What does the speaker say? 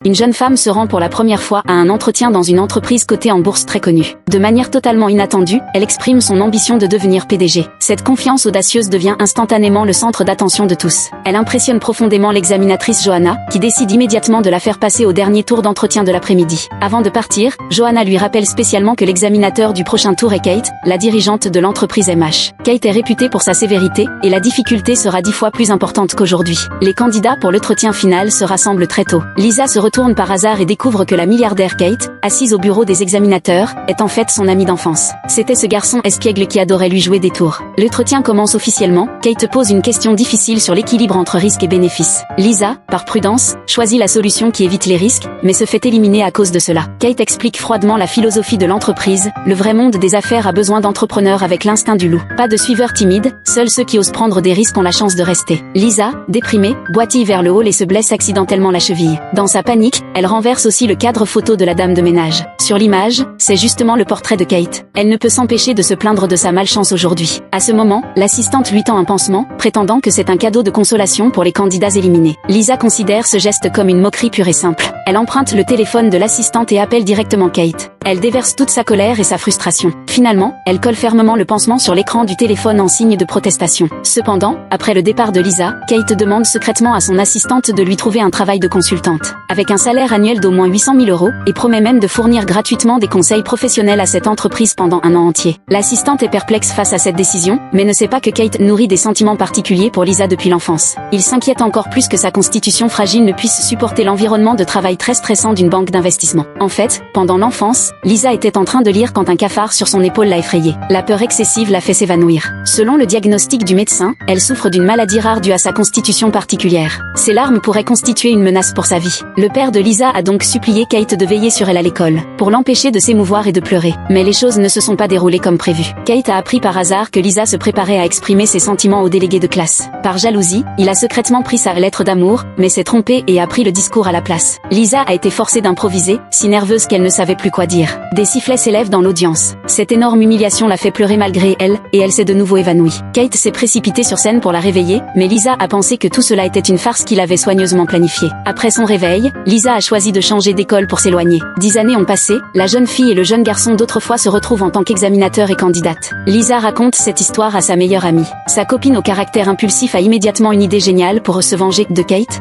Une jeune femme se rend pour la première fois à un entretien dans une entreprise cotée en bourse très connue. De manière totalement inattendue, elle exprime son ambition de devenir PDG. Cette confiance audacieuse devient instantanément le centre d'attention de tous. Elle impressionne profondément l'examinatrice Johanna, qui décide immédiatement de la faire passer au dernier tour d'entretien de l'après-midi. Avant de partir, Johanna lui rappelle spécialement que l'examinateur du prochain tour est Kate, la dirigeante de l'entreprise MH. Kate est réputée pour sa sévérité, et la difficulté sera 10 fois plus importante qu'aujourd'hui. Les candidats pour l'entretien final se rassemblent très tôt. Lisa se retourne par hasard et découvre que la milliardaire Kate, assise au bureau des examinateurs, est en fait son amie d'enfance. C'était ce garçon espiègle qui adorait lui jouer des tours. L'entretien commence officiellement. Kate pose une question difficile sur l'équilibre entre risques et bénéfices. Lisa, par prudence, choisit la solution qui évite les risques, mais se fait éliminer à cause de cela. Kate explique froidement la philosophie de l'entreprise. Le vrai monde des affaires a besoin d'entrepreneurs avec l'instinct du loup. Pas de suiveurs timides, seuls ceux qui osent prendre des risques ont la chance de rester. Lisa, déprimée, boitille vers le hall et se blesse accidentellement la cheville. Dans sa panique, elle renverse aussi le cadre photo de la dame de ménage. Sur l'image, c'est justement le portrait de Kate. Elle ne peut s'empêcher de se plaindre de sa malchance aujourd'hui. À ce moment, l'assistante lui tend un pansement, prétendant que c'est un cadeau de consolation pour les candidats éliminés. Lisa considère ce geste comme une moquerie pure et simple. Elle emprunte le téléphone de l'assistante et appelle directement Kate. Elle déverse toute sa colère et sa frustration. Finalement, elle colle fermement le pansement sur l'écran du téléphone en signe de protestation. Cependant, après le départ de Lisa, Kate demande secrètement à son assistante de lui trouver un travail de consultante. Avec un salaire annuel d'au moins 800 000 €, et promet même de fournir gratuitement des conseils professionnels à cette entreprise pendant un an entier. L'assistante est perplexe face à cette décision, mais ne sait pas que Kate nourrit des sentiments particuliers pour Lisa depuis l'enfance. Il s'inquiète encore plus que sa constitution fragile ne puisse supporter l'environnement de travail très stressant d'une banque d'investissement. En fait, pendant l'enfance, Lisa était en train de lire quand un cafard sur son épaule l'a effrayée. La peur excessive l'a fait s'évanouir. Selon le diagnostic du médecin, elle souffre d'une maladie rare due à sa constitution particulière. Ses larmes pourraient constituer une menace pour sa vie. Le père de Lisa a donc supplié Kate de veiller sur elle à l'école, pour l'empêcher de s'émouvoir et de pleurer. Mais les choses ne se sont pas déroulées comme prévu. Kate a appris par hasard que Lisa se préparait à exprimer ses sentiments au délégué de classe. Par jalousie, il a secrètement pris sa lettre d'amour, mais s'est trompé et a pris le discours à la place. Lisa a été forcée d'improviser, si nerveuse qu'elle ne savait plus quoi dire. Des sifflets s'élèvent dans l'audience. Cette énorme humiliation l'a fait pleurer malgré elle, et elle s'est de nouveau évanouie. Kate s'est précipitée sur scène pour la réveiller, mais Lisa a pensé que tout cela était une farce qu'il avait soigneusement planifiée. Après son réveil, Lisa a choisi de changer d'école pour s'éloigner. 10 années ont passé, la jeune fille et le jeune garçon d'autrefois se retrouvent en tant qu'examinateur et candidate. Lisa raconte cette histoire à sa meilleure amie. Sa copine au caractère impulsif a immédiatement une idée géniale pour se venger de Kate.